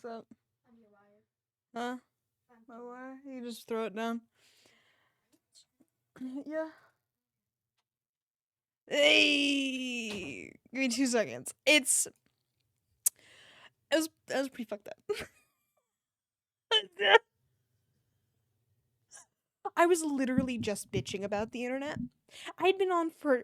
What's up? Huh? My wire? You just throw it down. Yeah. Hey, give me 2 seconds. It was pretty fucked up. I was literally just bitching about the internet. I'd been on for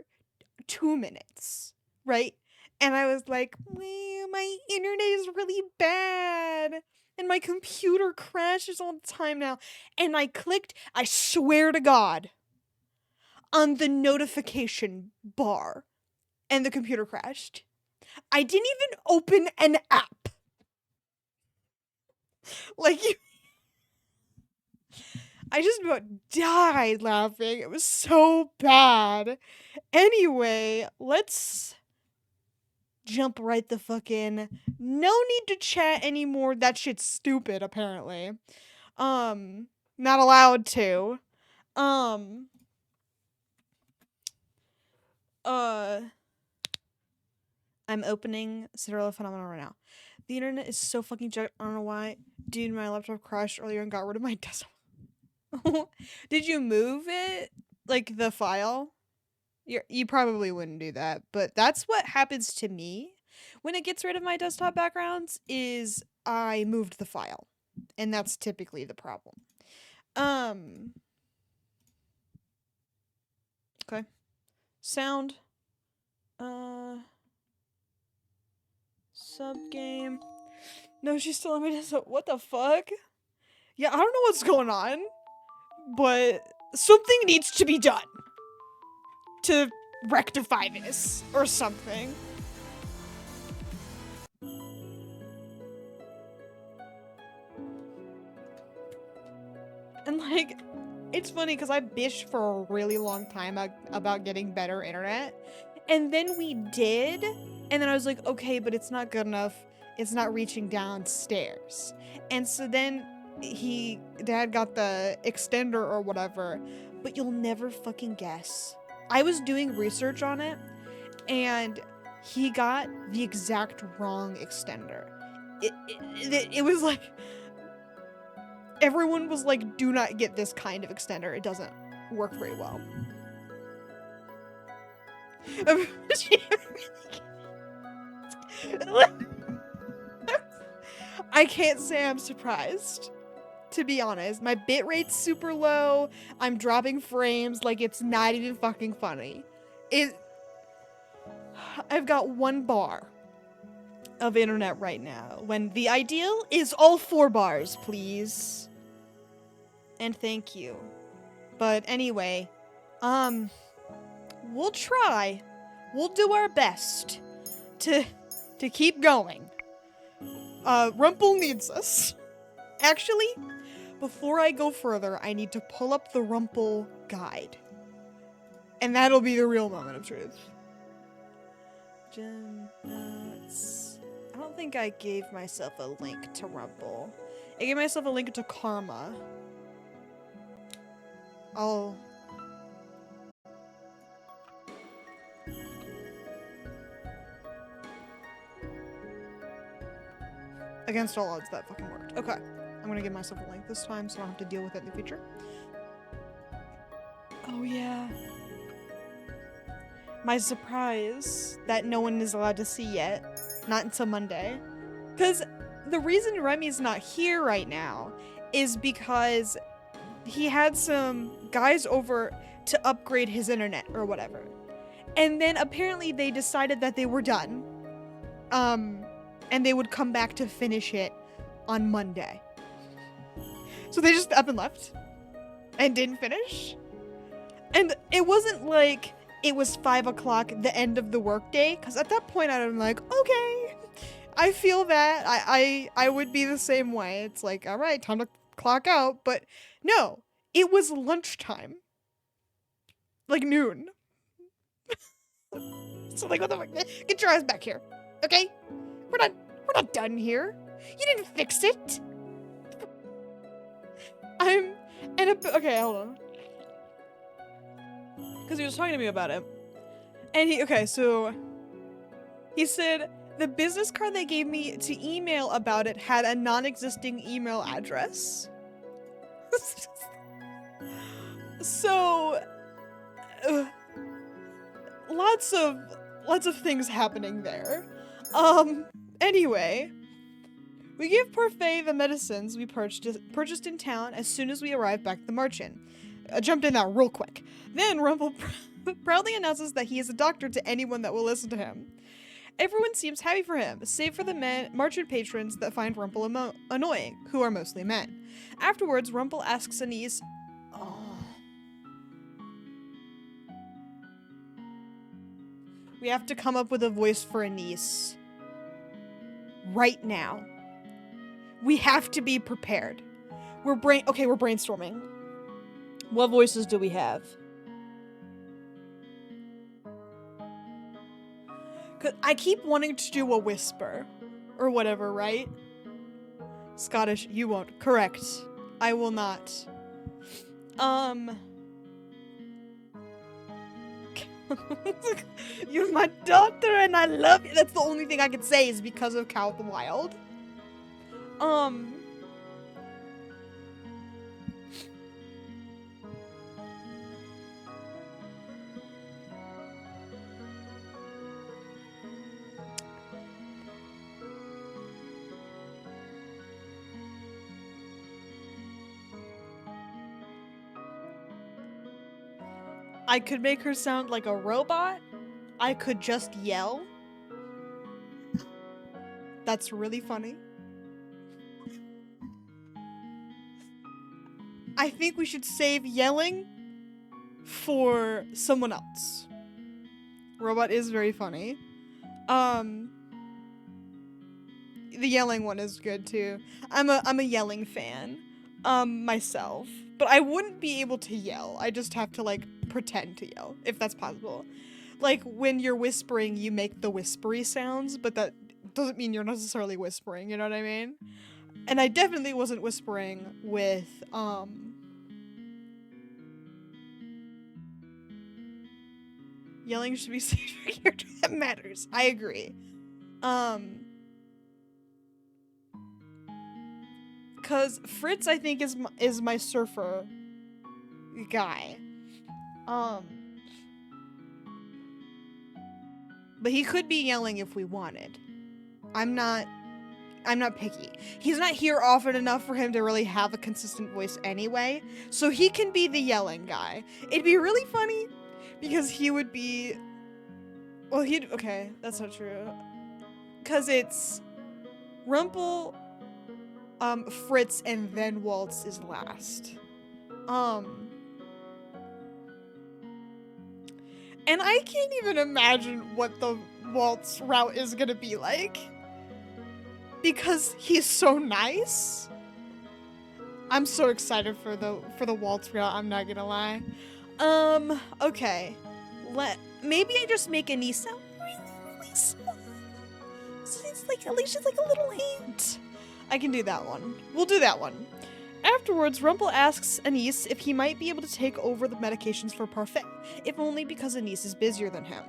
2 minutes, right? And I was like, my internet is really bad. And my computer crashes all the time now. And I clicked, I swear to God, on the notification bar. And the computer crashed. I didn't even open an app. Like, I just about died laughing. It was so bad. Anyway, let's jump right the fuck in. No need to chat anymore. That shit's stupid, apparently. Not allowed to. I'm opening Cinderella Phenomenon right now. The internet is so fucking jacked. I don't know why. Dude, my laptop crashed earlier and got rid of my desktop. Did you move it? Like the file? You probably wouldn't do that, but that's what happens to me when it gets rid of my desktop backgrounds is I moved the file. And that's typically the problem. Okay. Sound. Sub game. No, she's still on my desktop. What the fuck? Yeah, I don't know what's going on, but something needs to be done to rectify this or something. And like, it's funny because I bitched for a really long time about getting better internet. And then we did. And then I was like, okay, but it's not good enough. It's not reaching downstairs. And so then Dad got the extender or whatever. But you'll never fucking guess. I was doing research on it. And he got the exact wrong extender. It was like... Everyone was like, do not get this kind of extender. It doesn't work very well. I can't say I'm surprised, to be honest. My bitrate's super low. I'm dropping frames like it's not even fucking funny. I've got 1 bar of internet right now, when the ideal is all 4 bars, please. And thank you. But anyway, we'll try. We'll do our best to keep going. Rumpel needs us. Actually, before I go further, I need to pull up the Rumpel guide. And that'll be the real moment of truth. I don't think I gave myself a link to Rumpel. I gave myself a link to Karma. Oh. Against all odds, that fucking worked. Okay. I'm gonna give myself a link this time so I don't have to deal with it in the future. Oh, yeah. My surprise that no one is allowed to see yet. Not until Monday. Because the reason Remy's not here right now is because he had some guys over to upgrade his internet or whatever. And then apparently they decided that they were done. And they would come back to finish it on Monday. So they just up and left. And didn't finish. And it wasn't like it was 5 o'clock, the end of the workday. Because at that point I'm like, okay, I feel that. I would be the same way. It's like, all right, time to clock out. But no, it was lunchtime. Like noon. So like, what the fuck? Get your ass back here. Okay? We're not done here. You didn't fix it. Okay, hold on. Because he was talking to me about it. And he said The business card they gave me to email about it had a non-existing email address. So, lots of things happening there. Anyway, we give Parfait the medicines we purchased in town as soon as we arrived back at the March Inn. I jumped in that real quick. Then Rumpel proudly announces that he is a doctor to anyone that will listen to him. Everyone seems happy for him, save for the March Inn patrons that find Rumpel annoying, who are mostly men. Afterwards, Rumpel asks Anise, we have to come up with a voice for Anise. Right now. We have to be prepared. We're brainstorming. What voices do we have? 'Cause I keep wanting to do a whisper. Or whatever, right? Scottish, you won't. Correct. I will not. You're my daughter and I love you. That's the only thing I can say is because of Cow the Wild. I could make her sound like a robot. I could just yell. That's really funny. I think we should save yelling for someone else. Robot is very funny. The yelling one is good too. I'm a yelling fan. Myself. But I wouldn't be able to yell. I just have to like pretend to yell, if that's possible. Like when you're whispering, you make the whispery sounds, but that doesn't mean you're necessarily whispering, you know what I mean? And I definitely wasn't whispering with, yelling should be safe for a character that matters. I agree. Cause Fritz, I think, is my surfer guy. But he could be yelling if we wanted. I'm not picky. He's not here often enough for him to really have a consistent voice anyway, so he can be the yelling guy. It'd be really funny because he would be, well, okay, that's not true. Cause it's Rumpel, Fritz, and then Waltz is last. And I can't even imagine what the Waltz route is gonna be like. Because he's so nice. I'm so excited for the Waltz route, I'm not gonna lie. Okay. Maybe I just make Anise sound really small. So it's like, at least it's like a little hint. I can do that one. We'll do that one. Afterwards, Rumpel asks Anise if he might be able to take over the medications for Parfait, if only because Anise is busier than him.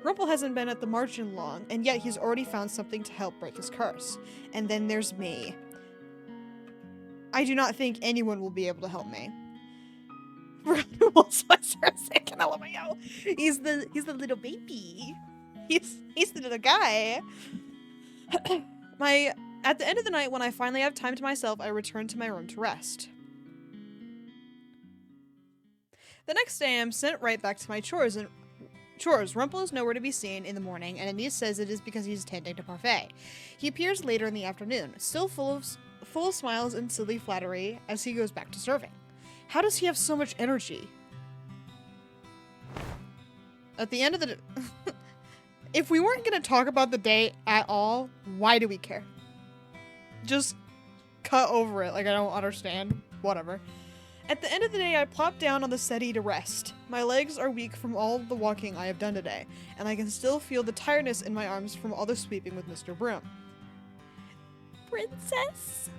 Rumpel hasn't been at the March Inn long, and yet he's already found something to help break his curse. And then there's me. I do not think anyone will be able to help me. He's the little baby. He's the little guy. At the end of the night, when I finally have time to myself, I return to my room to rest. The next day, I'm sent right back to my chores. Rumpel is nowhere to be seen in the morning, and Anise says it is because he's tending to Parfait. He appears later in the afternoon, still full of smiles and silly flattery as he goes back to serving. How does he have so much energy? At the end of the if we weren't going to talk about the day at all, why do we care? Just cut over it. Like, I don't understand. Whatever. At the end of the day, I plop down on the settee to rest. My legs are weak from all the walking I have done today, and I can still feel the tiredness in my arms from all the sweeping with Mr. Broom. Princess?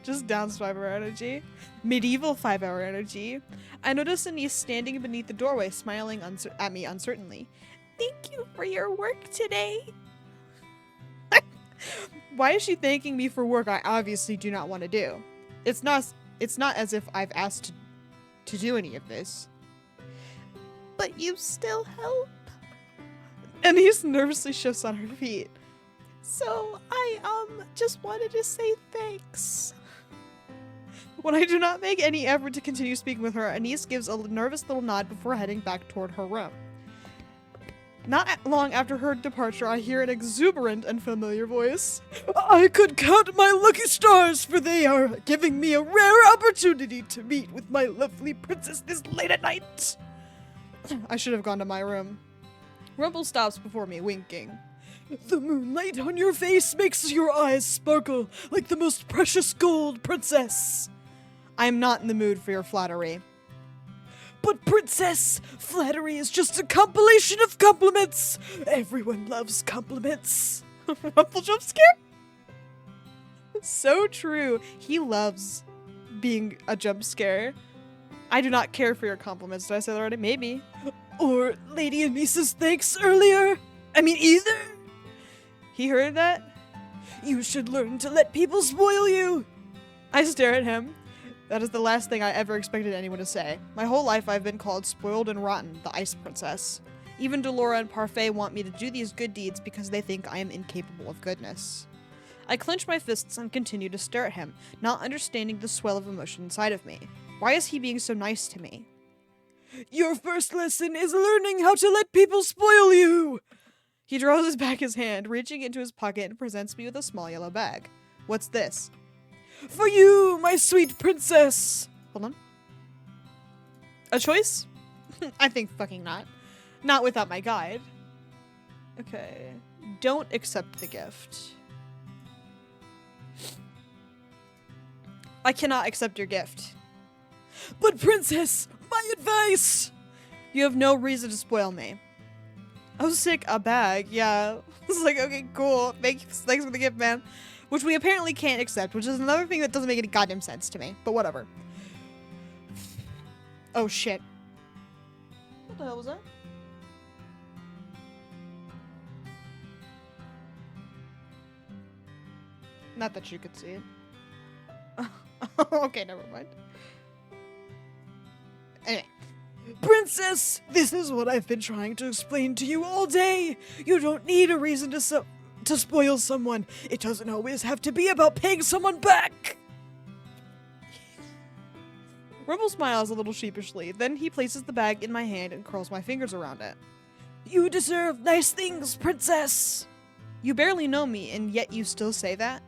Just down 5-hour energy. Medieval 5-hour energy. I notice Anise standing beneath the doorway, smiling at me uncertainly. Thank you for your work today. Why is she thanking me for work I obviously do not want to do? It's not as if I've asked to do any of this. But you still help. Anise nervously shifts on her feet. So I just wanted to say thanks. When I do not make any effort to continue speaking with her, Anise gives a nervous little nod before heading back toward her room. Not long after her departure, I hear an exuberant and familiar voice. I could count my lucky stars, for they are giving me a rare opportunity to meet with my lovely princess this late at night. I should have gone to my room. Rumpel stops before me, winking. The moonlight on your face makes your eyes sparkle like the most precious gold, princess. I am not in the mood for your flattery. But princess, flattery is just a compilation of compliments. Everyone loves compliments. Rumpel jump scare? So true. He loves being a jump scare. I do not care for your compliments. Did I say that already? Maybe. Or Lady Anisa's thanks earlier. I mean, either. He heard that? You should learn to let people spoil you. I stare at him. That is the last thing I ever expected anyone to say. My whole life I've been called spoiled and rotten, the ice princess. Even Delora and Parfait want me to do these good deeds because they think I am incapable of goodness. I clench my fists and continue to stare at him, not understanding the swell of emotion inside of me. Why is he being so nice to me? Your first lesson is learning how to let people spoil you! He draws back his hand, reaching into his pocket and presents me with a small yellow bag. What's this? For you, my sweet princess! Hold on. A choice? I think fucking not. Not without my guide. Okay. Don't accept the gift. I cannot accept your gift. But princess, my advice! You have no reason to spoil me. Oh, sick, a bag. Yeah. It's like, okay, cool. Thanks for the gift, man. Which we apparently can't accept, which is another thing that doesn't make any goddamn sense to me. But whatever. Oh, shit. What the hell was that? Not that you could see it. Okay, never mind. Anyway. Princess, this is what I've been trying to explain to you all day. You don't need a reason to spoil someone. It doesn't always have to be about paying someone back. Rumpel smiles a little sheepishly. Then he places the bag in my hand and curls my fingers around it. You deserve nice things, princess. You barely know me, and yet you still say that?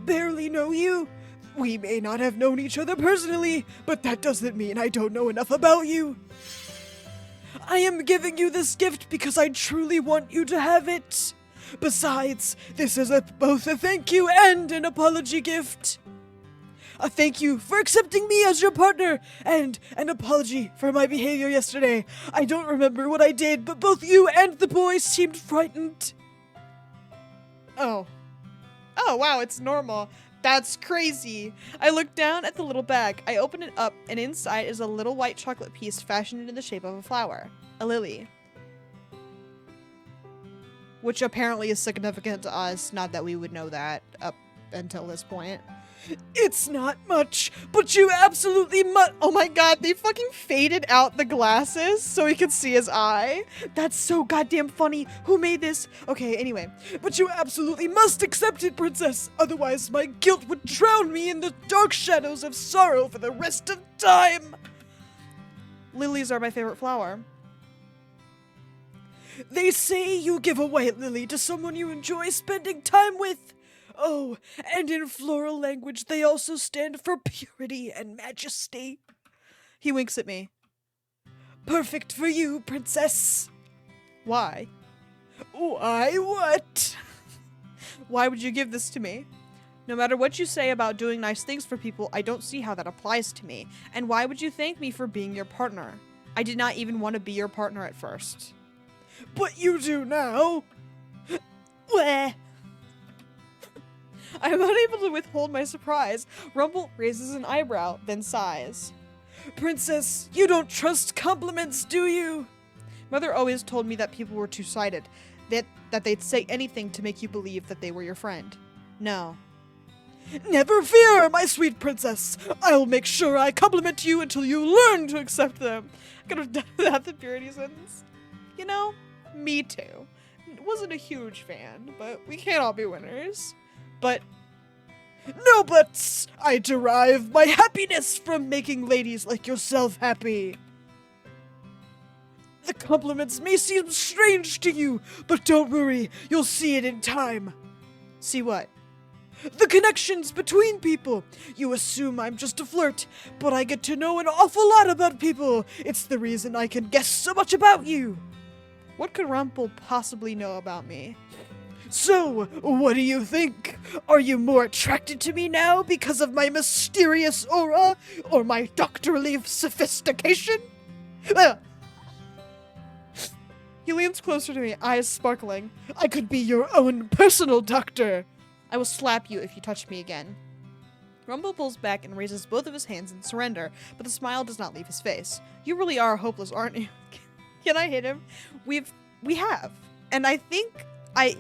Barely know you? We may not have known each other personally, but that doesn't mean I don't know enough about you. I am giving you this gift because I truly want you to have it. Besides, this is both a thank you and an apology gift. A thank you for accepting me as your partner, and an apology for my behavior yesterday. I don't remember what I did, but both you and the boy seemed frightened. Oh. Oh, wow, it's normal. That's crazy. I look down at the little bag. I open it up, and inside is a little white chocolate piece fashioned into the shape of a flower. A lily. Which apparently is significant to us, not that we would know that up until this point. It's not much, but you absolutely oh my god, they fucking faded out the glasses so we could see his eye. That's so goddamn funny. Who made this? Okay, anyway. But you absolutely must accept it, princess. Otherwise, my guilt would drown me in the dark shadows of sorrow for the rest of time. Lilies are my favorite flower. They say you give a white lily to someone you enjoy spending time with. Oh, and in floral language, they also stand for purity and majesty. He winks at me. Perfect for you, princess. Why? Why what? Why would you give this to me? No matter what you say about doing nice things for people, I don't see how that applies to me. And why would you thank me for being your partner? I did not even want to be your partner at first. But you do now. Bleh. I am unable to withhold my surprise. Rumpel raises an eyebrow, then sighs. Princess, you don't trust compliments, do you? Mother always told me that people were two-sided, that they'd say anything to make you believe that they were your friend. No. Never fear, my sweet princess. I'll make sure I compliment you until you learn to accept them. Could have done that the purity sentence. You know, me too. Wasn't a huge fan, but we can't all be winners. But no buts! I derive my happiness from making ladies like yourself happy. The compliments may seem strange to you, but don't worry, you'll see it in time. See what? The connections between people. You assume I'm just a flirt, but I get to know an awful lot about people. It's the reason I can guess so much about you. What could Rumpel possibly know about me? So, what do you think? Are you more attracted to me now because of my mysterious aura, or my doctorly sophistication? He leans closer to me, eyes sparkling. I could be your own personal doctor. I will slap you if you touch me again. Rumpel pulls back and raises both of his hands in surrender, but the smile does not leave his face. You really are hopeless, aren't you? Can I hit him? We have. And I think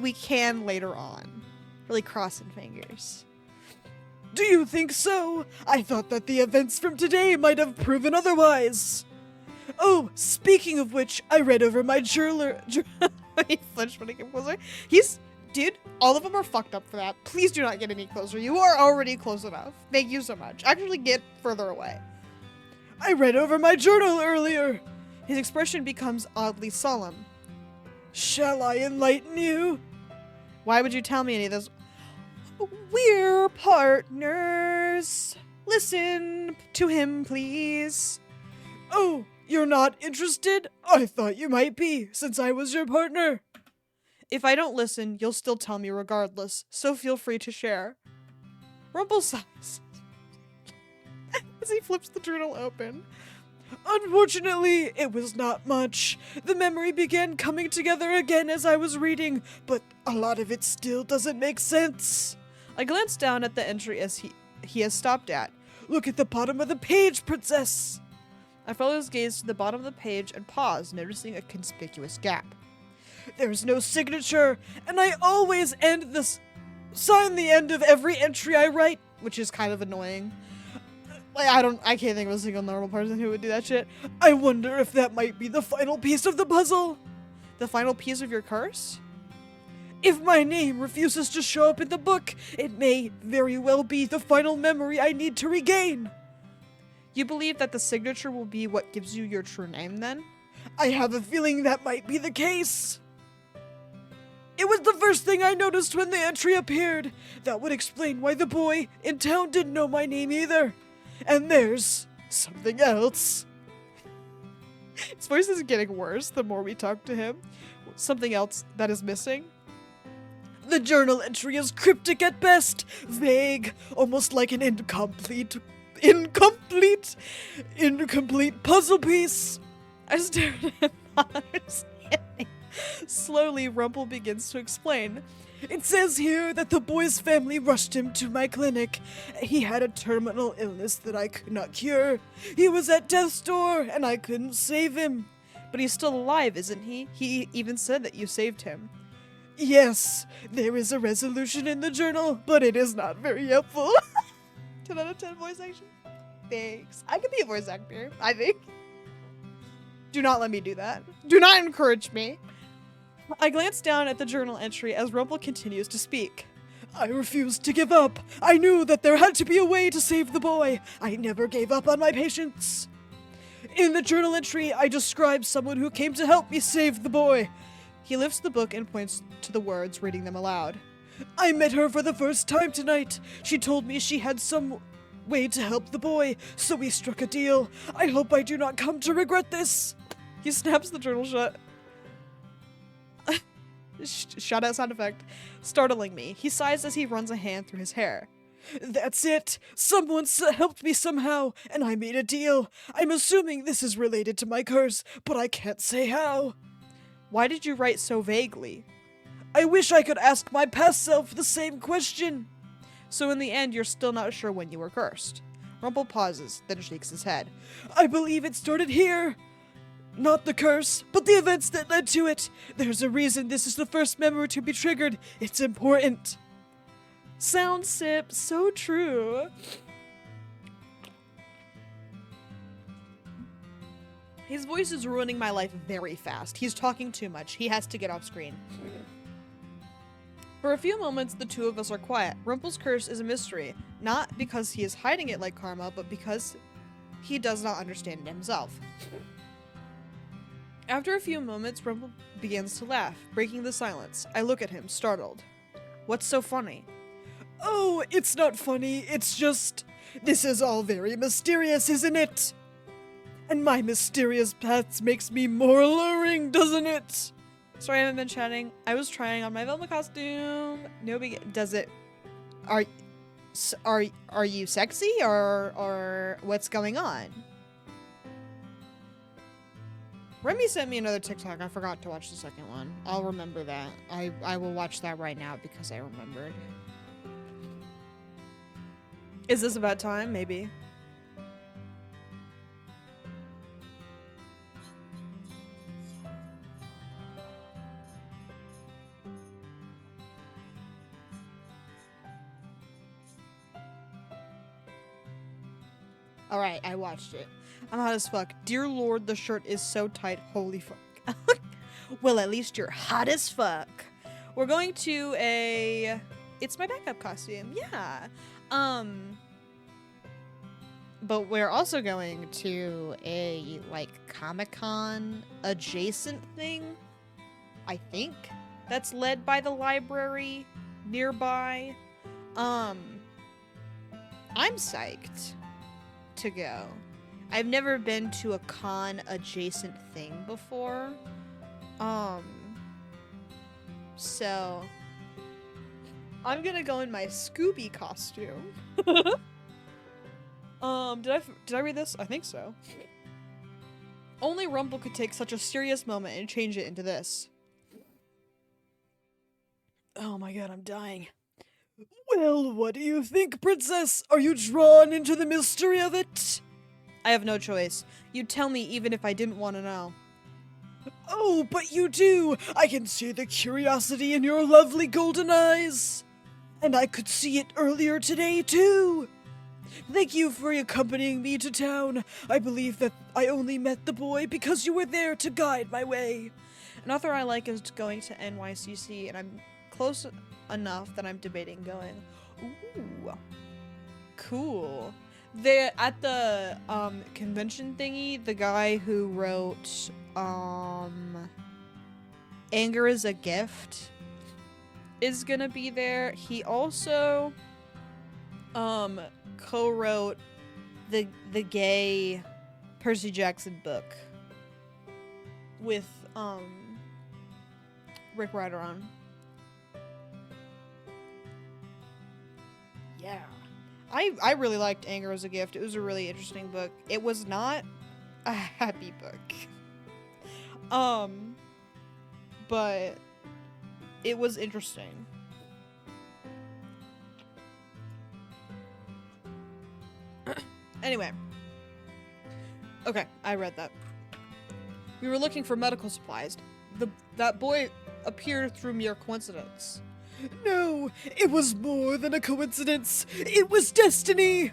we can later on. Really crossing fingers. Do you think so? I thought that the events from today might have proven otherwise. Oh, speaking of which, I read over my journal. He flinched when he came closer. Dude, all of them are fucked up for that. Please do not get any closer. You are already close enough. Thank you so much. Actually, get further away. I read over my journal earlier. His expression becomes oddly solemn. Shall I enlighten you? Why would you tell me any of this? We're partners. Listen to him, please. Oh, you're not interested? I thought you might be, since I was your partner. If I don't listen, you'll still tell me regardless, so feel free to share. Rumpel sighs as he flips the journal open. Unfortunately, it was not much. The memory began coming together again as I was reading, but a lot of it still doesn't make sense. I glance down at the entry as he has stopped at. Look at the bottom of the page, princess. I follow his gaze to the bottom of the page and pause, noticing a conspicuous gap. There's no signature, and I always sign the end of every entry I write, which is kind of annoying. I can't think of a single normal person who would do that shit. I wonder if that might be the final piece of the puzzle. The final piece of your curse? If my name refuses to show up in the book, it may very well be the final memory I need to regain. You believe that the signature will be what gives you your true name, then? I have a feeling that might be the case. It was the first thing I noticed when the entry appeared. That would explain why the boy in town didn't know my name either. And there's something else. His voice is getting worse the more we talk to him. Something else that is missing? The journal entry is cryptic at best, vague, almost like an incomplete puzzle piece. I stared at him, not understanding. Slowly, Rumpel begins to explain. It says here that the boy's family rushed him to my clinic. He had a terminal illness that I could not cure. He was at death's door, and I couldn't save him. But he's still alive, isn't he? He even said that you saved him. Yes, there is a resolution in the journal, but it is not very helpful. 10 out of 10 voice action. Thanks. I could be a voice actor, I think. Do not let me do that. Do not encourage me. I glance down at the journal entry as Rumpel continues to speak. I refused to give up. I knew that there had to be a way to save the boy. I never gave up on my patients. In the journal entry, I describe someone who came to help me save the boy. He lifts the book and points to the words, reading them aloud. I met her for the first time tonight. She told me she had some way to help the boy, so we struck a deal. I hope I do not come to regret this. He snaps the journal shut. Shout out sound effect. Startling me. He sighs as he runs a hand through his hair. That's it. Someone helped me somehow, and I made a deal. I'm assuming this is related to my curse, but I can't say how. Why did you write so vaguely? I wish I could ask my past self the same question. So in the end, you're still not sure when you were cursed. Rumpel pauses, then shakes his head. I believe it started here. Not the curse, but the events that led to it. There's a reason this is the first memory to be triggered. It's important. Sound sip, so true. His voice is ruining my life very fast. He's talking too much. He has to get off screen. For a few moments, the two of us are quiet. Rumpel's curse is a mystery, not because he is hiding it like Karma, but because he does not understand it himself. After a few moments, Rumpel begins to laugh, breaking the silence. I look at him, startled. What's so funny? Oh, it's not funny, it's just... This is all very mysterious, isn't it? And my mysterious past makes me more alluring, doesn't it? Sorry, I haven't been chatting. I was trying on my Velma costume. No big... Does it... Are you sexy, or what's going on? Remy sent me another TikTok. I forgot to watch the second one. I'll remember that. I will watch that right now because I remembered. Is this about time? Maybe. Alright, I watched it. I'm hot as fuck. Dear Lord, the shirt is so tight. Holy fuck. Well, at least you're hot as fuck. We're going to a... It's my backup costume. Yeah. But we're also going to a, like, Comic-Con adjacent thing. I think. That's led by the library nearby. I'm psyched to go. I've never been to a con adjacent thing before. So I'm gonna go in my Scooby costume. Did I read this? I think so. Only Rumpel could take such a serious moment and change it into this. Oh my god, I'm dying. Well, what do you think, princess? Are you drawn into the mystery of it? I have no choice. You'd tell me even if I didn't want to know. Oh, but you do! I can see the curiosity in your lovely golden eyes! And I could see it earlier today, too! Thank you for accompanying me to town. I believe that I only met the boy because you were there to guide my way. An author I like is going to NYCC, and I'm close enough that I'm debating going. Ooh. Cool. At the convention thingy, the guy who wrote Anger is a Gift is gonna be there. He also co-wrote the gay Percy Jackson book with Rick Rider on. Yeah. I really liked Anger as a Gift. It was a really interesting book. It was not a happy book. But it was interesting. Anyway. Okay, I read that. We were looking for medical supplies. That boy appeared through mere coincidence. No, it was more than a coincidence. It was destiny.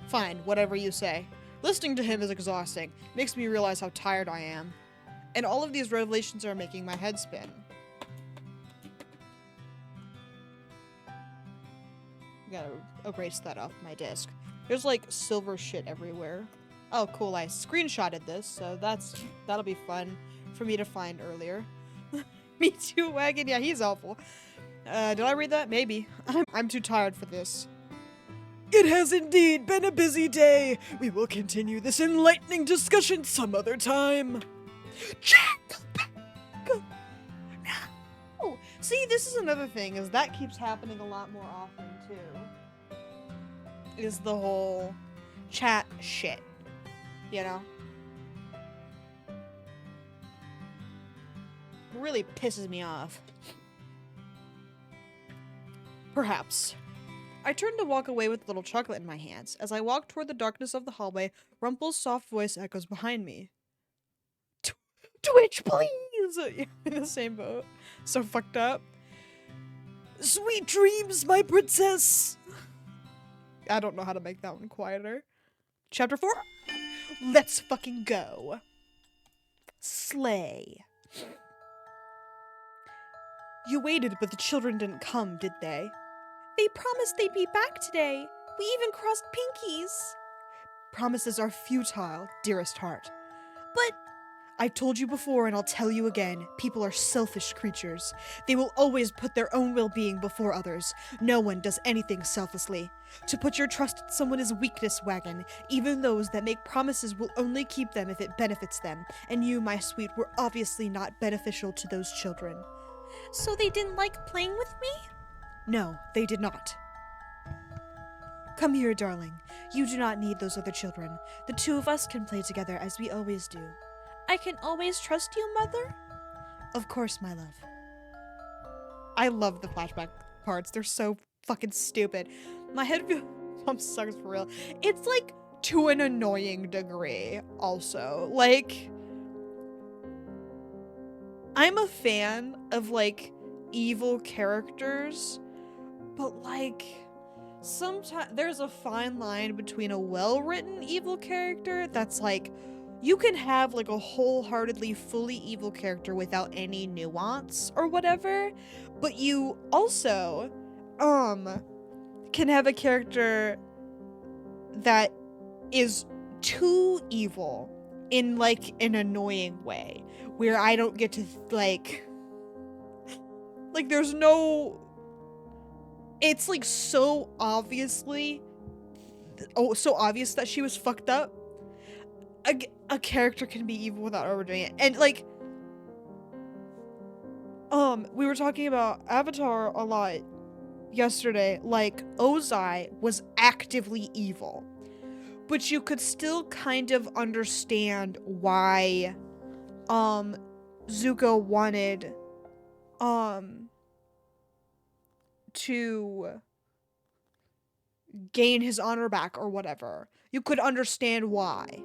Fine, whatever you say. Listening to him is exhausting. Makes me realize how tired I am. And all of these revelations are making my head spin. Gotta erase that off my disk. There's like silver shit everywhere. Oh, cool, I screenshotted this, so that'll be fun for me to find earlier. Me too, Wagon. Yeah, he's awful. Did I read that? Maybe. I'm too tired for this. It has indeed been a busy day. We will continue this enlightening discussion some other time. Jack, go back. Go. No. See, this is another thing, is that keeps happening a lot more often, too. Is the whole chat shit. You know? Really pisses me off. Perhaps. I turned to walk away with a little chocolate in my hands. As I walked toward the darkness of the hallway, Rumpel's soft voice echoes behind me. Twitch, please! In the same boat. So fucked up. Sweet dreams, my princess! I don't know how to make that one quieter. Chapter 4. Let's fucking go. Slay. You waited, but the children didn't come, did they? They promised they'd be back today. We even crossed pinkies. Promises are futile, dearest heart. But I've told you before and I'll tell you again, people are selfish creatures. They will always put their own well-being before others. No one does anything selflessly. To put your trust in someone is weakness, Wagon. Even those that make promises will only keep them if it benefits them. And you, my sweet, were obviously not beneficial to those children. So they didn't like playing with me? No, they did not. Come here, darling. You do not need those other children. The two of us can play together as we always do. I can always trust you, Mother? Of course, my love. I love the flashback parts. They're so fucking stupid. My head sucks for real. It's like to an annoying degree also. Like, I'm a fan of like evil characters, but like sometimes there's a fine line between a well-written evil character that's like, you can have like a wholeheartedly fully evil character without any nuance or whatever, but you also can have a character that is too evil in like an annoying way where I don't get to like there's no, it's like so obviously so obvious that she was fucked up. A character can be evil without overdoing it. And like we were talking about Avatar a lot yesterday. Like Ozai was actively evil, but you could still kind of understand why Zuko wanted to gain his honor back or whatever. You could understand why.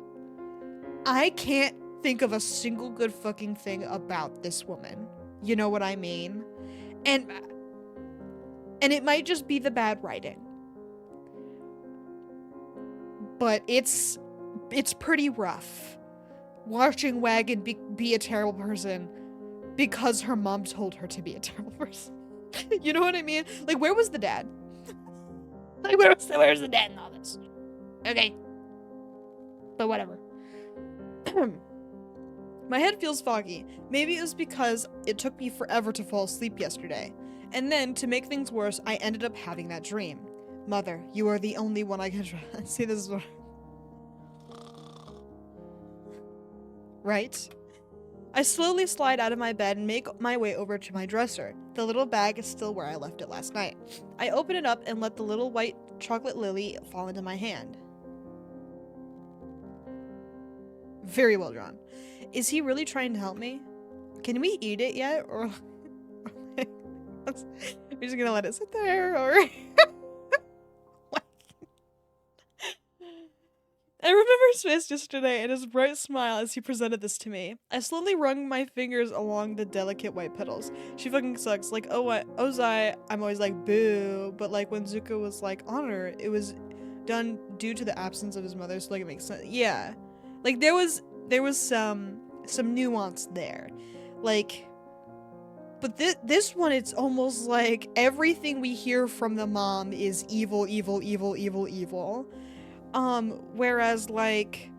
I can't think of a single good fucking thing about this woman. You know what I mean? And it might just be the bad writing. But it's pretty rough watching Wagon be a terrible person because her mom told her to be a terrible person. You know what I mean? Like, where was the dad? Like, where's the dad in all this? Okay. But whatever. My head feels foggy. Maybe it was because it took me forever to fall asleep yesterday. And then, to make things worse, I ended up having that dream. Mother, you are the only one I can trust. See, this is what... Right? I slowly slide out of my bed and make my way over to my dresser. The little bag is still where I left it last night. I open it up and let the little white chocolate lily fall into my hand. Very well drawn. Is he really trying to help me? Can we eat it yet? Or we're just gonna let it sit there, or I remember his face yesterday and his bright smile as he presented this to me. I slowly wrung my fingers along the delicate white petals. She fucking sucks. Like, oh, what? Ozai, I'm always like, boo. But like when Zuko was like, honor, it was done due to the absence of his mother, so like it makes sense. Yeah. Like there was some nuance there. Like, but this one, it's almost like everything we hear from the mom is evil, evil, evil, evil, evil. Whereas like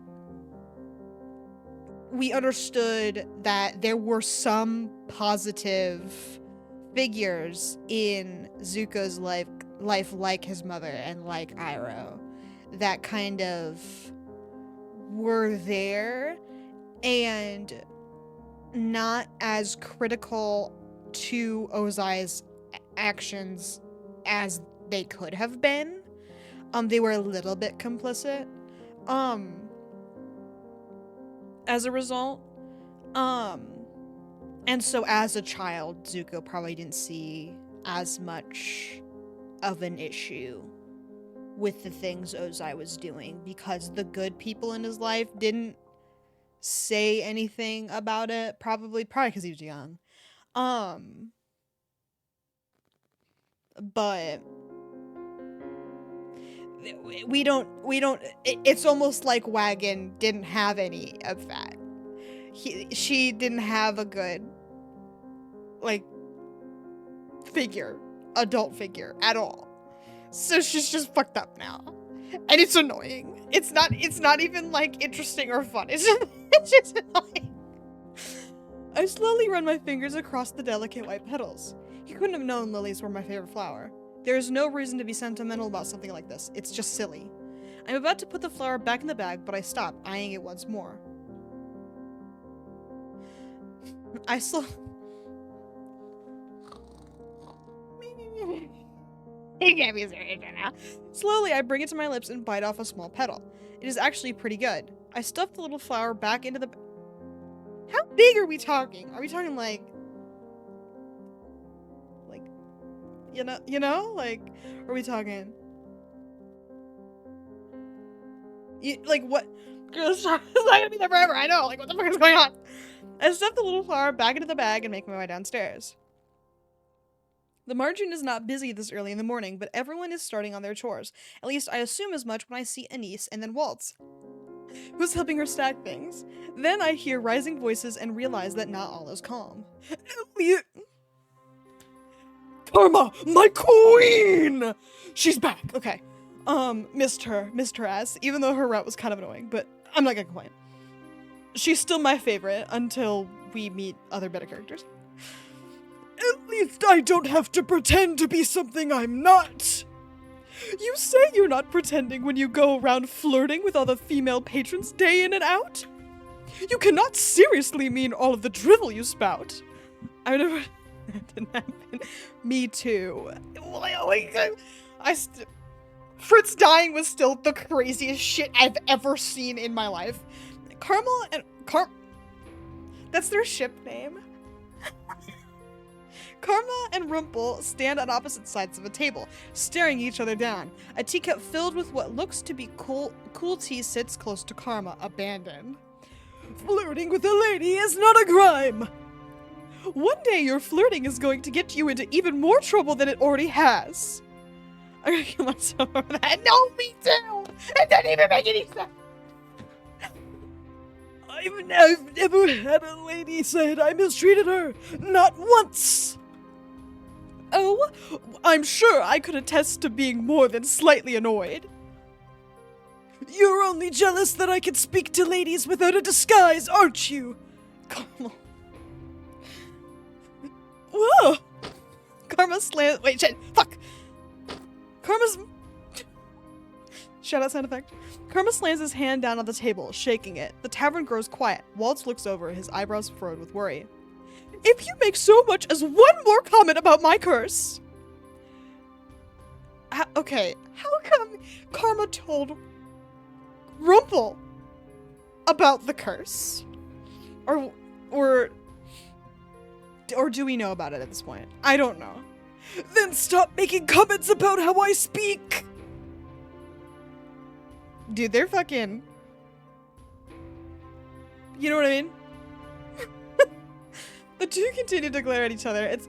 we understood that there were some positive figures in Zuko's life like his mother and like Iroh that kind of were there and not as critical to Ozai's actions as they could have been. They were a little bit complicit. As a result. And so as a child, Zuko probably didn't see as much of an issue with the things Ozai was doing because the good people in his life didn't say anything about it. Probably because he was young. But it's almost like Wagon didn't have any of that. She didn't have a good, like, adult figure at all. So she's just fucked up now. And it's annoying. It's not even, like, interesting or fun. It's just annoying. I slowly run my fingers across the delicate white petals. He couldn't have known lilies were my favorite flower. There is no reason to be sentimental about something like this. It's just silly. I'm about to put the flower back in the bag, but I stop, eyeing it once more. You can't be serious right now. Slowly, I bring it to my lips and bite off a small petal. It is actually pretty good. I stuff the little flower back into the... How big are we talking? Are we talking like, you know, like, are we talking, like, what? Girl, it's not gonna be there forever. I know. Like, what the fuck is going on? I stuff the little flower back into the bag and make my way downstairs. The margin is not busy this early in the morning, but everyone is starting on their chores. At least I assume as much when I see Anise and then Waltz, who's helping her stack things. Then I hear rising voices and realize that not all is calm. Karma, my queen! She's back. Okay. Missed her ass, even though her route was kind of annoying, but I'm not gonna complain. She's still my favorite until we meet other better characters. At least I don't have to pretend to be something I'm not. You say you're not pretending when you go around flirting with all the female patrons day in and out? You cannot seriously mean all of the drivel you spout. I never... That didn't happen. Me too. Fritz dying was still the craziest shit I've ever seen in my life. That's their ship name. Karma and Rumpel stand on opposite sides of a table, staring each other down. A teacup filled with what looks to be cool tea sits close to Karma, abandoned. Flirting with a lady is not a crime. One day your flirting is going to get you into even more trouble than it already has. I'm gonna kill myself over that. No, me too! It doesn't even make any sense. I've never had a lady say I mistreated her. Not once. Oh, I'm sure I could attest to being more than slightly annoyed. You're only jealous that I can speak to ladies without a disguise, aren't you? Come on. Whoa! Karma slams. Wait, shit. Fuck! Karma's. Shout out sound effect. Karma slams his hand down on the table, shaking it. The tavern grows quiet. Waltz looks over, his eyebrows furrowed with worry. If you make so much as one more comment about my curse. Okay, how come Karma told Rumpel about the curse? Or do we know about it at this point? I don't know. Then stop making comments about how I speak! Dude, they're fucking... You know what I mean? The two continue to glare at each other. It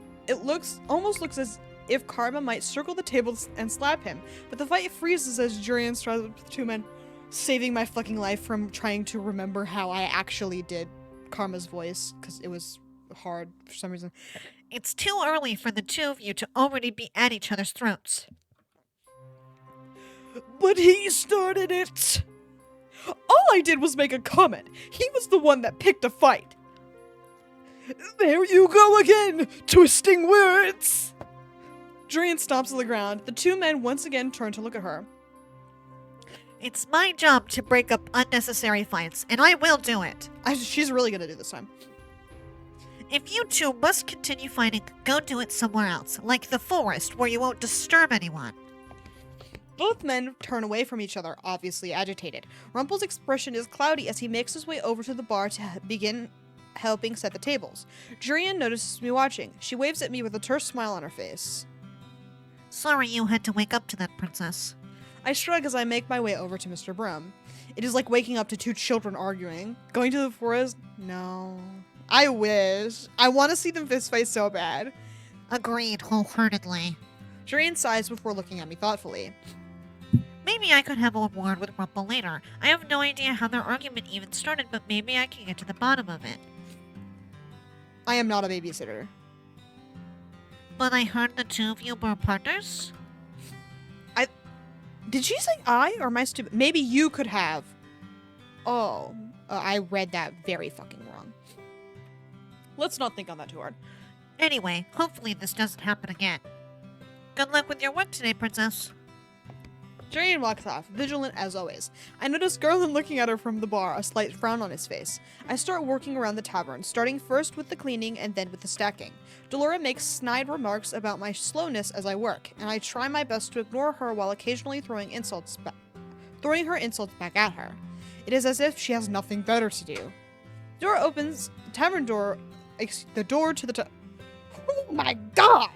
almost looks as if Karma might circle the table and slap him, but the fight freezes as Jurian struggles with the two men, saving my fucking life from trying to remember how I actually did Karma's voice, because it was hard for some reason. It's too early for the two of you to already be at each other's throats. But he started it! All I did was make a comment. He was the one that picked a fight. There you go again, twisting words! Jurian stomps on the ground. The two men once again turn to look at her. It's my job to break up unnecessary fights, and I will do it. She's really gonna do this time. If you two must continue fighting, go do it somewhere else, like the forest, where you won't disturb anyone. Both men turn away from each other, obviously agitated. Rumpel's expression is cloudy as he makes his way over to the bar to begin helping set the tables. Jurian notices me watching. She waves at me with a terse smile on her face. Sorry you had to wake up to that, Princess. I shrug as I make my way over to Mr. Broom. It is like waking up to two children arguing. Going to the forest? No. I wish. I want to see them fist fight so bad. Agreed wholeheartedly. Shireen sighs before looking at me thoughtfully. Maybe I could have a word with Rumpel later. I have no idea how their argument even started, but maybe I can get to the bottom of it. I am not a babysitter. But I heard the two of you were partners? Did she say I, or am I stupid? Maybe you could have. Oh, I read that very fucking wrong. Let's not think on that too hard. Anyway, hopefully this doesn't happen again. Good luck with your work today, Princess. Shireen walks off, vigilant as always. I notice Garland looking at her from the bar, a slight frown on his face. I start working around the tavern, starting first with the cleaning and then with the stacking. Delora makes snide remarks about my slowness as I work, and I try my best to ignore her while occasionally throwing her insults back at her. It is as if she has nothing better to do. Door opens, the door to the oh my god!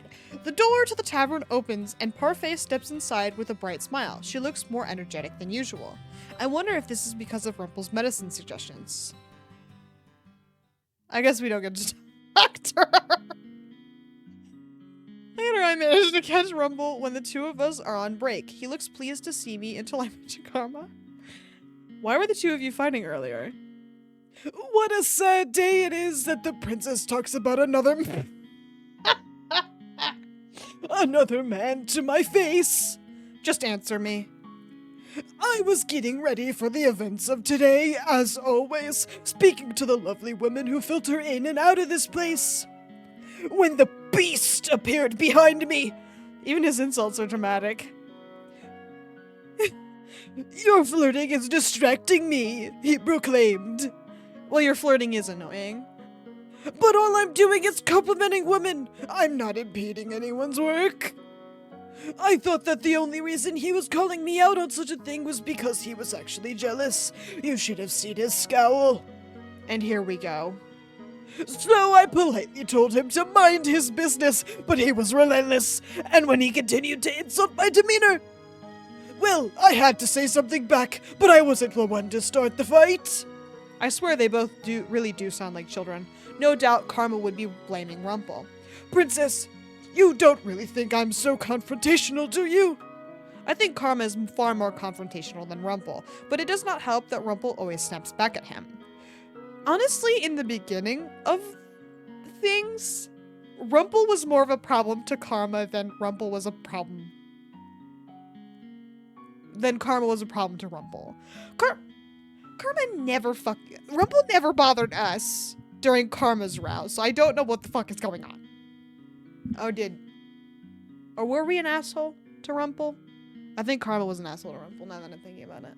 The door to the tavern opens, and Parfait steps inside with a bright smile. She looks more energetic than usual. I wonder if this is because of Rumpel's medicine suggestions. I guess we don't get to talk to her. Later, I managed to catch Rumpel when the two of us are on break. He looks pleased to see me until I mention Karma. Why were the two of you fighting earlier? What a sad day it is that the princess talks about another man to my face. Just answer me. I was getting ready for the events of today, as always, speaking to the lovely women who filter in and out of this place, when the beast appeared behind me. Even his insults are dramatic. Your flirting is distracting me, he proclaimed. Well, your flirting is annoying. But all I'm doing is complimenting women. I'm not impeding anyone's work. I thought that the only reason he was calling me out on such a thing was because he was actually jealous. You should have seen his scowl. And here we go. So I politely told him to mind his business, but he was relentless, and when he continued to insult my demeanor, well, I had to say something back, but I wasn't the one to start the fight. I swear they both really do sound like children. No doubt Karma would be blaming Rumpel. Princess, you don't really think I'm so confrontational, do you? I think Karma is far more confrontational than Rumpel, but it does not help that Rumpel always snaps back at him. Honestly, in the beginning of things, Rumpel was more of a problem to Karma than Rumpel was a problem. Then Karma was a problem to Rumpel. Rumpel never bothered us during Karma's row, so I don't know what the fuck is going on. Or were we an asshole to Rumpel? I think Karma was an asshole to Rumpel, now that I'm thinking about it.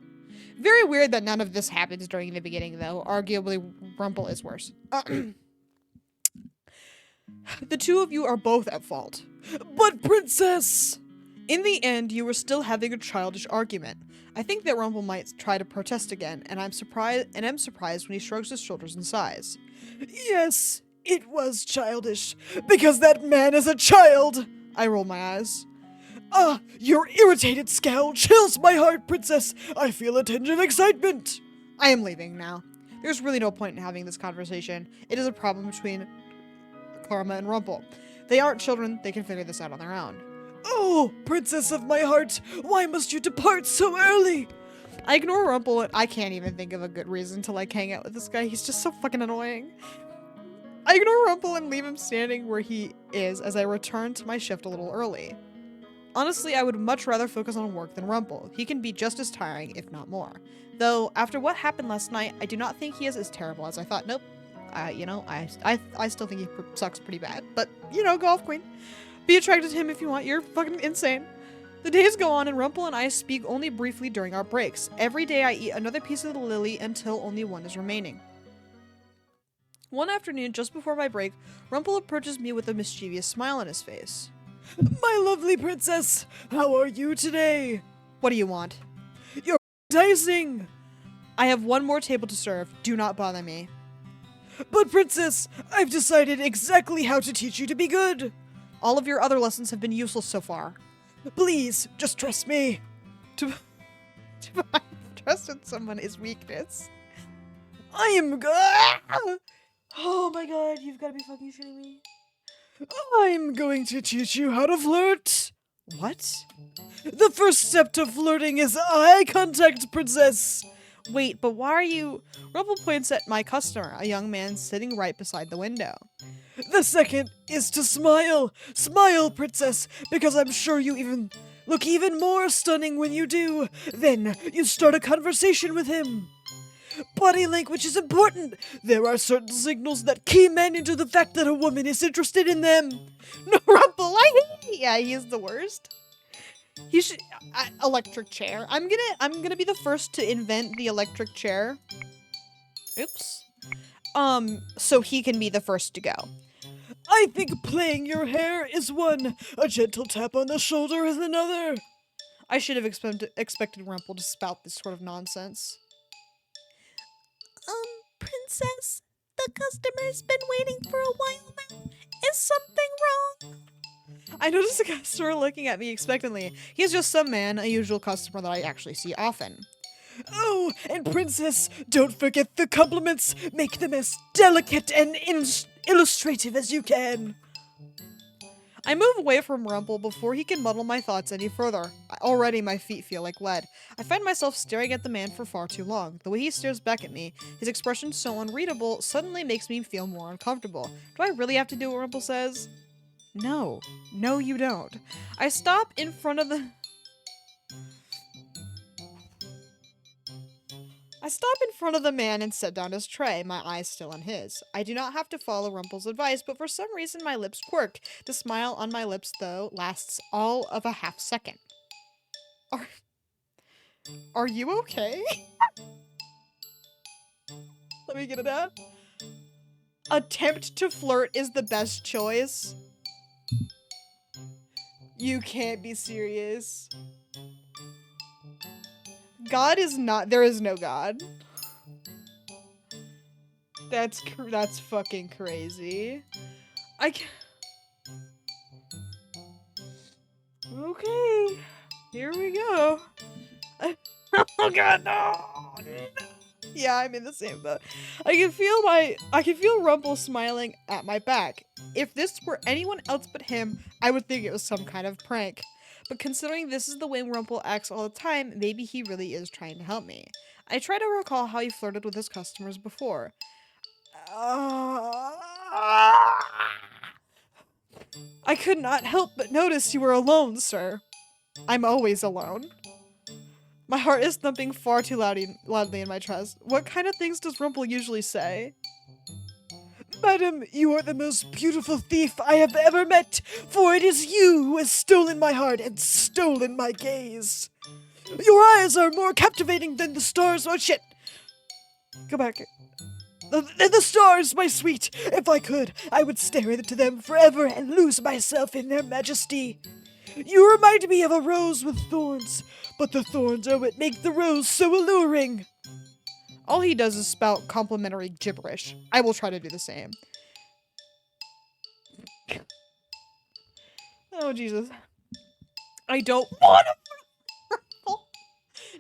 Very weird that none of this happens during the beginning, though. Arguably, Rumpel is worse. The two of you are both at fault. But Princess! In the end, you were still having a childish argument. I think that Rumpel might try to protest again, and I'm surprised when he shrugs his shoulders and sighs. Yes, it was childish, because that man is a child! I roll my eyes. Your irritated scowl chills my heart, Princess! I feel a tinge of excitement! I am leaving now. There's really no point in having this conversation. It is a problem between Karma and Rumpel. They aren't children, they can figure this out on their own. Oh, princess of my heart, why must you depart so early? I ignore Rumpel and I can't even think of a good reason to hang out with this guy. He's just so fucking annoying. I ignore Rumpel and leave him standing where he is as I return to my shift a little early. Honestly, I would much rather focus on work than Rumpel. He can be just as tiring, if not more. Though, after what happened last night, I do not think he is as terrible as I thought. Nope. I still think he sucks pretty bad. But, go off, queen. Be attracted to him if you want. You're fucking insane. The days go on and Rumpel and I speak only briefly during our breaks. Every day I eat another piece of the lily until only one is remaining. One afternoon, just before my break, Rumpel approaches me with a mischievous smile on his face. My lovely princess, how are you today? What do you want? You're enticing. I have one more table to serve. Do not bother me. But princess, I've decided exactly how to teach you to be good. All of your other lessons have been useless so far. Please, just trust me. To find trust in someone is weakness. I am Oh my god, you've got to be fucking shitting me. I'm going to teach you how to flirt. What? The first step to flirting is eye contact, princess. Wait, but why are you... Rumpel points at my customer, a young man sitting right beside the window. The second is to smile. Smile, princess, because I'm sure you look even more stunning when you do. Then you start a conversation with him. Body language is important. There are certain signals that key men into the fact that a woman is interested in them. No, Rumpel, yeah, he is the worst. He should... electric chair. I'm gonna be the first to invent the electric chair. Oops. So he can be the first to go. I think playing your hair is one. A gentle tap on the shoulder is another. I should have expected Rumpel to spout this sort of nonsense. Princess, the customer's been waiting for a while now. Is something wrong? I noticed the customer looking at me expectantly. He's just some man, a usual customer that I actually see often. Oh, and princess, don't forget the compliments. Make them as delicate and illustrative as you can. I move away from Rumpel before he can muddle my thoughts any further. Already my feet feel like lead. I find myself staring at the man for far too long. The way he stares back at me, his expression so unreadable, suddenly makes me feel more uncomfortable. Do I really have to do what Rumpel says? No. No, you don't. I stop in front of the man and set down his tray, my eyes still on his. I do not have to follow Rumpel's advice, but for some reason my lips quirk. The smile on my lips, though, lasts all of a half second. Are you okay? Let me get it out. Attempt to flirt is the best choice. You can't be serious. God is not... There is no God. That's fucking crazy. Okay. Here we go. Oh god, no! Yeah, I'm in the same boat. I can feel Rumpel smiling at my back. If this were anyone else but him, I would think it was some kind of prank. But considering this is the way Rumpel acts all the time, maybe he really is trying to help me. I try to recall how he flirted with his customers before. I could not help but notice you were alone, sir. I'm always alone. My heart is thumping far too loudly in my chest. What kind of things does Rumpel usually say? Madam, you are the most beautiful thief I have ever met, for it is you who has stolen my heart and stolen my gaze. Your eyes are more captivating than the stars. Oh shit! Go back. The stars, my sweet. If I could, I would stare into them forever and lose myself in their majesty. You remind me of a rose with thorns, but the thorns are what make the rose so alluring. All he does is spout complimentary gibberish. I will try to do the same. Oh, Jesus. I don't want to...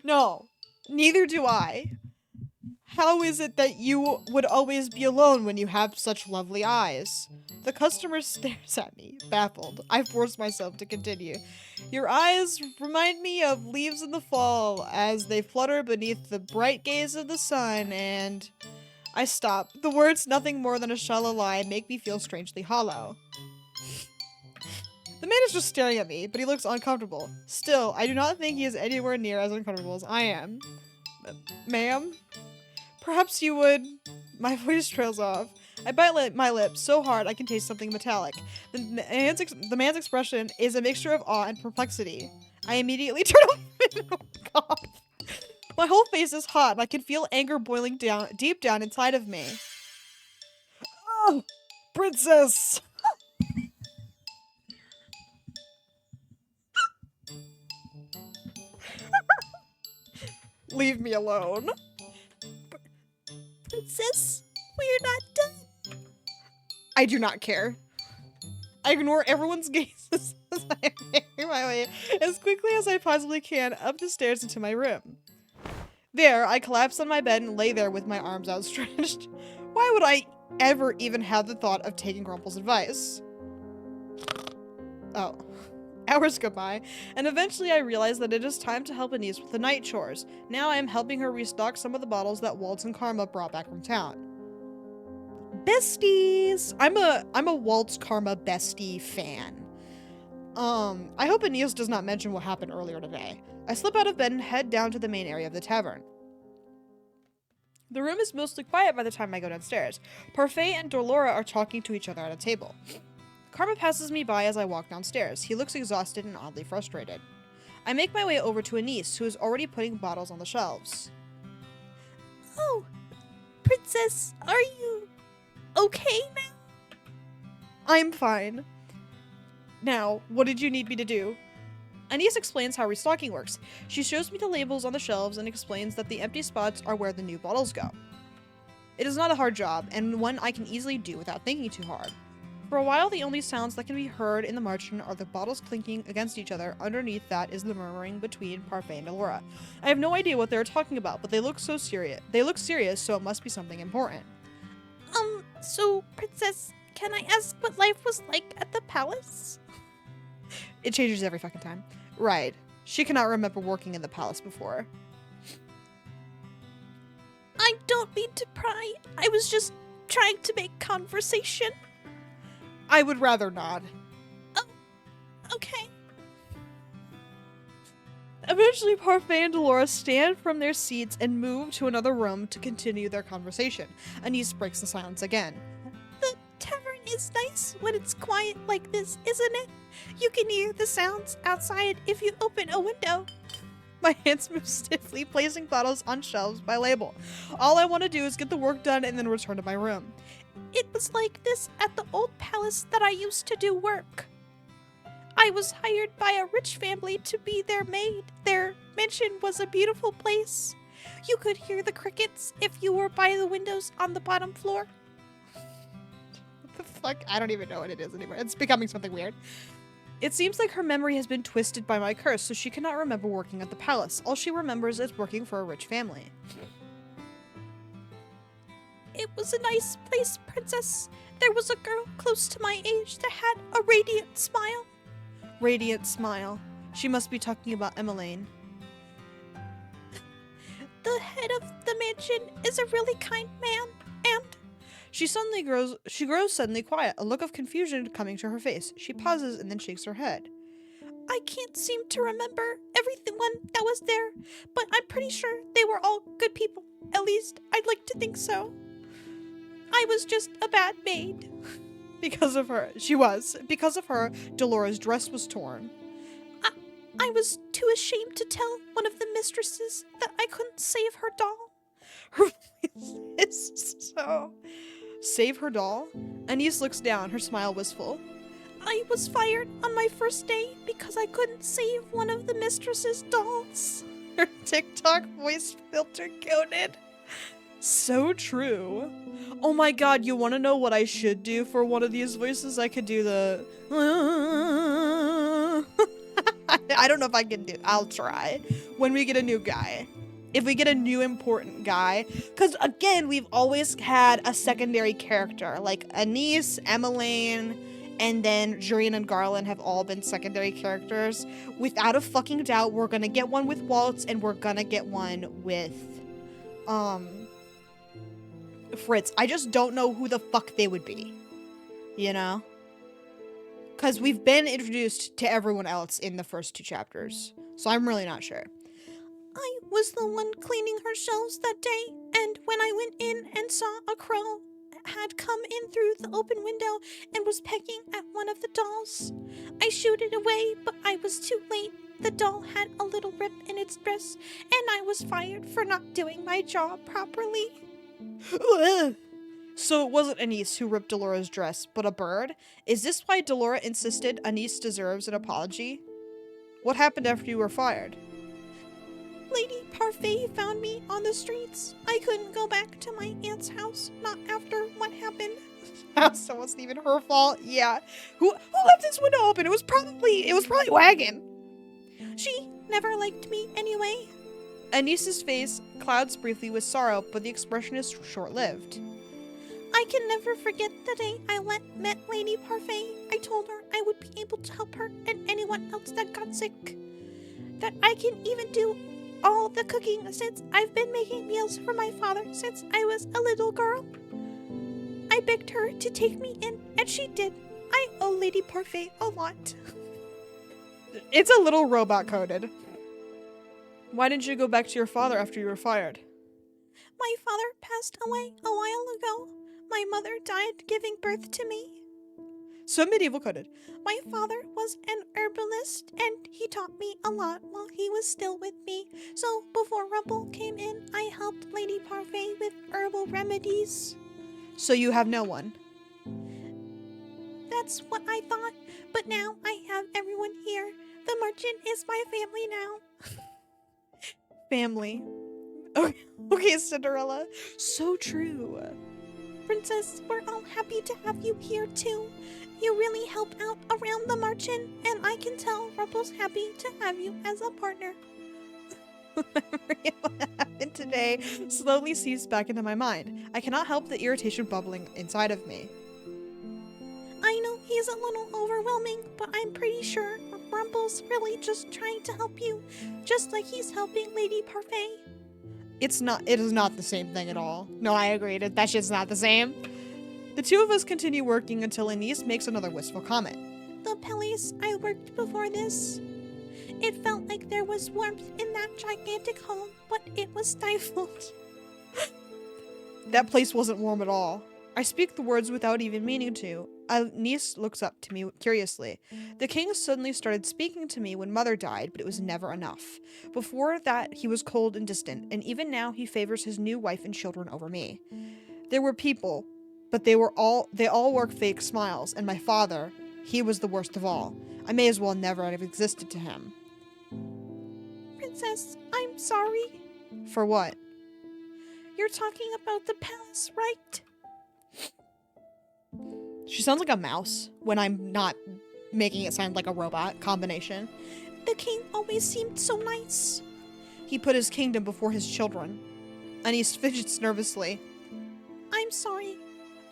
No, neither do I. How is it that you would always be alone when you have such lovely eyes? The customer stares at me, baffled. I force myself to continue. Your eyes remind me of leaves in the fall as they flutter beneath the bright gaze of the sun, and... I stop. The words, nothing more than a shallow lie, make me feel strangely hollow. The man is just staring at me, but he looks uncomfortable. Still, I do not think he is anywhere near as uncomfortable as I am. Ma'am? Perhaps you would... My voice trails off. I bite my lips so hard I can taste something metallic. The man's expression is a mixture of awe and perplexity. I immediately turn away. Oh, God. My whole face is hot and I can feel anger boiling down deep down inside of me. Oh, princess! Leave me alone. Princess, we're not done. I do not care. I ignore everyone's gazes as I am my way as quickly as I possibly can up the stairs into my room. There, I collapse on my bed and lay there with my arms outstretched. Why would I ever even have the thought of taking Rumpel's advice? Oh. Hours go by, and eventually I realize that it is time to help Anise with the night chores. Now I am helping her restock some of the bottles that Waltz and Karma brought back from town. Besties! I'm a Waltz Karma bestie fan. I hope Anise does not mention what happened earlier today. I slip out of bed and head down to the main area of the tavern. The room is mostly quiet by the time I go downstairs. Parfait and Dolora are talking to each other at a table. Karma passes me by as I walk downstairs. He looks exhausted and oddly frustrated. I make my way over to Anise, who is already putting bottles on the shelves. Oh, Princess, are you okay now? I'm fine. Now, what did you need me to do? Anise explains how restocking works. She shows me the labels on the shelves and explains that the empty spots are where the new bottles go. It is not a hard job, and one I can easily do without thinking too hard. For a while, the only sounds that can be heard in the margin are the bottles clinking against each other. Underneath that is the murmuring between Parfait and Delora. I have no idea what they are talking about, but they look so serious. They look serious, so it must be something important. So, Princess, can I ask what life was like at the palace? It changes every fucking time. Right. She cannot remember working in the palace before. I don't mean to pry. I was just trying to make conversation. I would rather not. Oh, okay. Eventually, Parfait and Dolores stand from their seats and move to another room to continue their conversation. Anise breaks the silence again. The tavern is nice when it's quiet like this, isn't it? You can hear the sounds outside if you open a window. My hands move stiffly, placing bottles on shelves by label. All I want to do is get the work done and then return to my room. It was like this at the old palace that I used to do work. I was hired by a rich family to be their maid. Their mansion was a beautiful place. You could hear the crickets if you were by the windows on the bottom floor. What the fuck? I don't even know what it is anymore. It's becoming something weird. It seems like her memory has been twisted by my curse, so she cannot remember working at the palace. All she remembers is working for a rich family. It was a nice place, Princess. There was a girl close to my age that had a radiant smile. Radiant smile. She must be talking about Emmeline. The head of the mansion is a really kind man, and She grows suddenly quiet, a look of confusion coming to her face. She pauses and then shakes her head. I can't seem to remember everyone that was there, but I'm pretty sure they were all good people. At least, I'd like to think so. I was just a bad maid. Because of her. She was. Because of her, Dolores' dress was torn. I was too ashamed to tell one of the mistresses that I couldn't save her doll. Her voice is so... Save her doll? Anise looks down, her smile wistful. I was fired on my first day because I couldn't save one of the mistress's dolls. Her TikTok voice filter coded. So true. Oh my god, you want to know what I should do for one of these voices? I could do the... I don't know if I can do... I'll try. When we get a new guy. If we get a new important guy. Because, again, we've always had a secondary character. Like, Anise, Emmeline, and then Jurian and Garland have all been secondary characters. Without a fucking doubt, we're gonna get one with Waltz, and we're gonna get one with... Fritz. I just don't know who the fuck they would be. You know? Because we've been introduced to everyone else in the first 2 chapters. So I'm really not sure. I was the one cleaning her shelves that day, and when I went in and saw a crow had come in through the open window and was pecking at one of the dolls, I shooed it away, but I was too late. The doll had a little rip in its dress, and I was fired for not doing my job properly. So it wasn't Anise who ripped Delora's dress, but a bird? Is this why Delora insisted Anise deserves an apology? What happened after you were fired? Lady Parfait found me on the streets. I couldn't go back to my aunt's house, not after what happened. house, so it wasn't even her fault. Yeah. Who left this window open? It was probably Wagon. She never liked me anyway. Anissa's face clouds briefly with sorrow, but the expression is short-lived. I can never forget the day I met Lady Parfait. I told her I would be able to help her and anyone else that got sick. That I can even do all the cooking since I've been making meals for my father since I was a little girl. I begged her to take me in, and she did. I owe Lady Parfait a lot. It's a little robot coded. Why didn't you go back to your father after you were fired? My father passed away a while ago. My mother died giving birth to me. So medieval coded. My father was an herbalist, and he taught me a lot while he was still with me. So before Rumpel came in, I helped Lady Parfait with herbal remedies. So you have no one. That's what I thought, but now I have everyone here. The merchant is my family now. Family. Okay, Cinderella. So true. Princess, we're all happy to have you here too. You really help out around the merchant, and I can tell Rumpel's happy to have you as a partner. What happened today slowly seeps back into my mind. I cannot help the irritation bubbling inside of me. I know he's a little overwhelming, but I'm pretty sure Rumpel's really just trying to help you, just like he's helping Lady Parfait. It is not the same thing at all. No, I agree. That shit's not the same. The two of us continue working until Anise makes another wistful comment. The place I worked before this, it felt like there was warmth in that gigantic home, but it was stifled. That place wasn't warm at all. I speak the words without even meaning to. Anise looks up to me curiously. The king suddenly started speaking to me when Mother died, but it was never enough. Before that, he was cold and distant, and even now he favors his new wife and children over me. There were people, but they all wore fake smiles, and my father, he was the worst of all. I may as well never have existed to him. Princess, I'm sorry. For what? You're talking about the palace, right? She sounds like a mouse when I'm not making it sound like a robot combination. The king always seemed so nice. He put his kingdom before his children. Anise fidgets nervously. I'm sorry.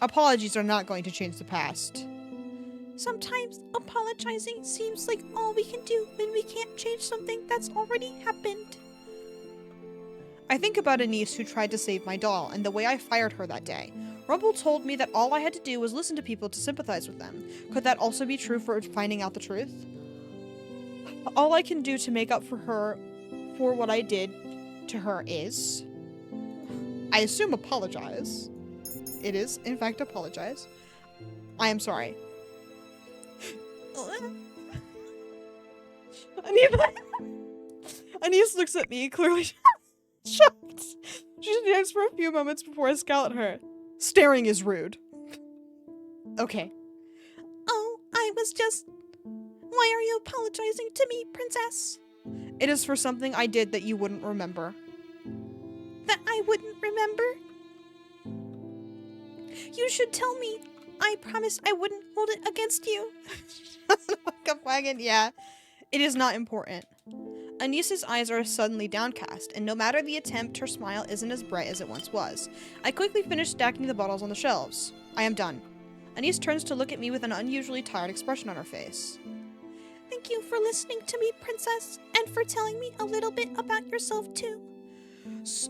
Apologies are not going to change the past. Sometimes apologizing seems like all we can do when we can't change something that's already happened. I think about Anise who tried to save my doll and the way I fired her that day. Rumpel told me that all I had to do was listen to people to sympathize with them. Could that also be true for finding out the truth? All I can do to make up for her, for what I did to her is, I assume, apologize. It is, in fact, apologize. I am sorry. Anise looks at me, clearly shocked. She stands for a few moments before I scowl at her. Staring is rude. Okay. Oh, I was just... Why are you apologizing to me, princess? It is for something I did that you wouldn't remember. That I wouldn't remember? You should tell me. I promised I wouldn't hold it against you. Wagon, yeah. It is not important. Anise's eyes are suddenly downcast, and no matter the attempt, her smile isn't as bright as it once was. I quickly finish stacking the bottles on the shelves. I am done. Anise turns to look at me with an unusually tired expression on her face. Thank you for listening to me, princess, and for telling me a little bit about yourself, too.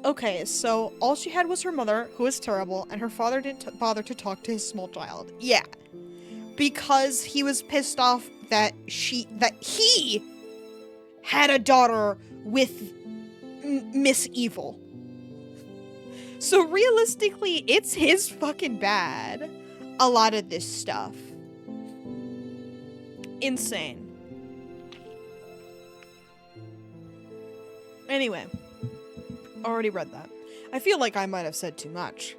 Okay, so all she had was her mother, who was terrible, and her father didn't bother to talk to his small child. Yeah. Because he was pissed off that he had a daughter with Miss Evil. So realistically, it's his fucking bad. A lot of this stuff. Insane. Anyway, already read that. I feel like I might have said too much.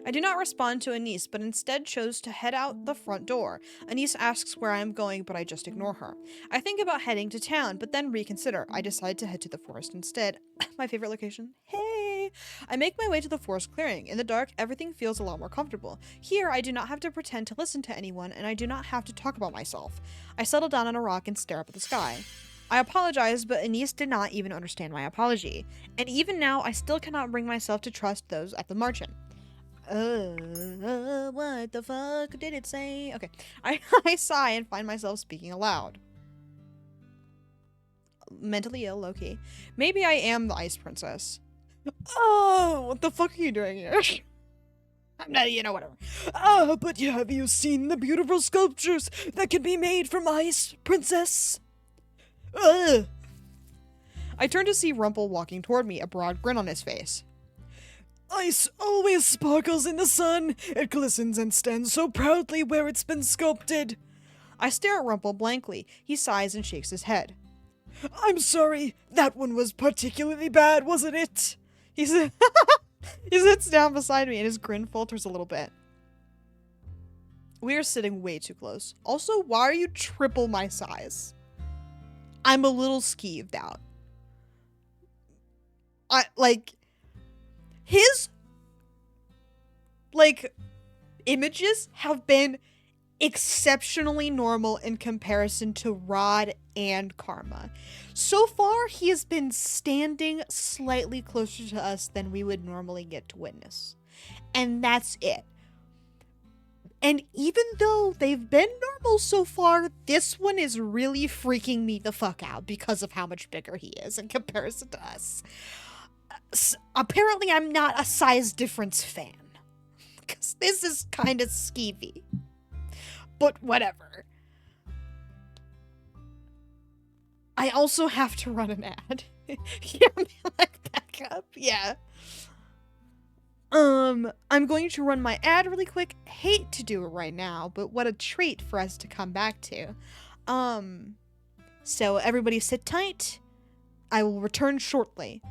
I do not respond to Anise, but instead chose to head out the front door. Anise asks where I am going, but I just ignore her. I think about heading to town, but then reconsider. I decide to head to the forest instead. My favorite location. Hey! I make my way to the forest clearing. In the dark, everything feels a lot more comfortable. Here, I do not have to pretend to listen to anyone, and I do not have to talk about myself. I settle down on a rock and stare up at the sky. I apologize, but Anise did not even understand my apology. And even now, I still cannot bring myself to trust those at the margin. What the fuck did it say? Okay. I sigh and find myself speaking aloud. Mentally ill, low-key. Maybe I am the Ice Princess. Oh, what the fuck are you doing here? I'm not, whatever. But have you seen the beautiful sculptures that can be made from ice, princess? I turn to see Rumpel walking toward me, a broad grin on his face. Ice always sparkles in the sun. It glistens and stands so proudly where it's been sculpted. I stare at Rumpel blankly. He sighs and shakes his head. I'm sorry, that one was particularly bad, wasn't it? He sits down beside me and his grin falters a little bit. We are sitting way too close. Also, why are you triple my size? I'm a little skeeved out. His images have been exceptionally normal in comparison to Rod and Karma. So far, he has been standing slightly closer to us than we would normally get to witness. And that's it. And even though they've been normal so far, this one is really freaking me the fuck out because of how much bigger he is in comparison to us. Apparently, I'm not a size difference fan. Because this is kind of skeevy. But whatever. I also have to run an ad. Yeah, back up. Yeah. I'm going to run my ad really quick. Hate to do it right now, but what a treat for us to come back to. So everybody sit tight. I will return shortly.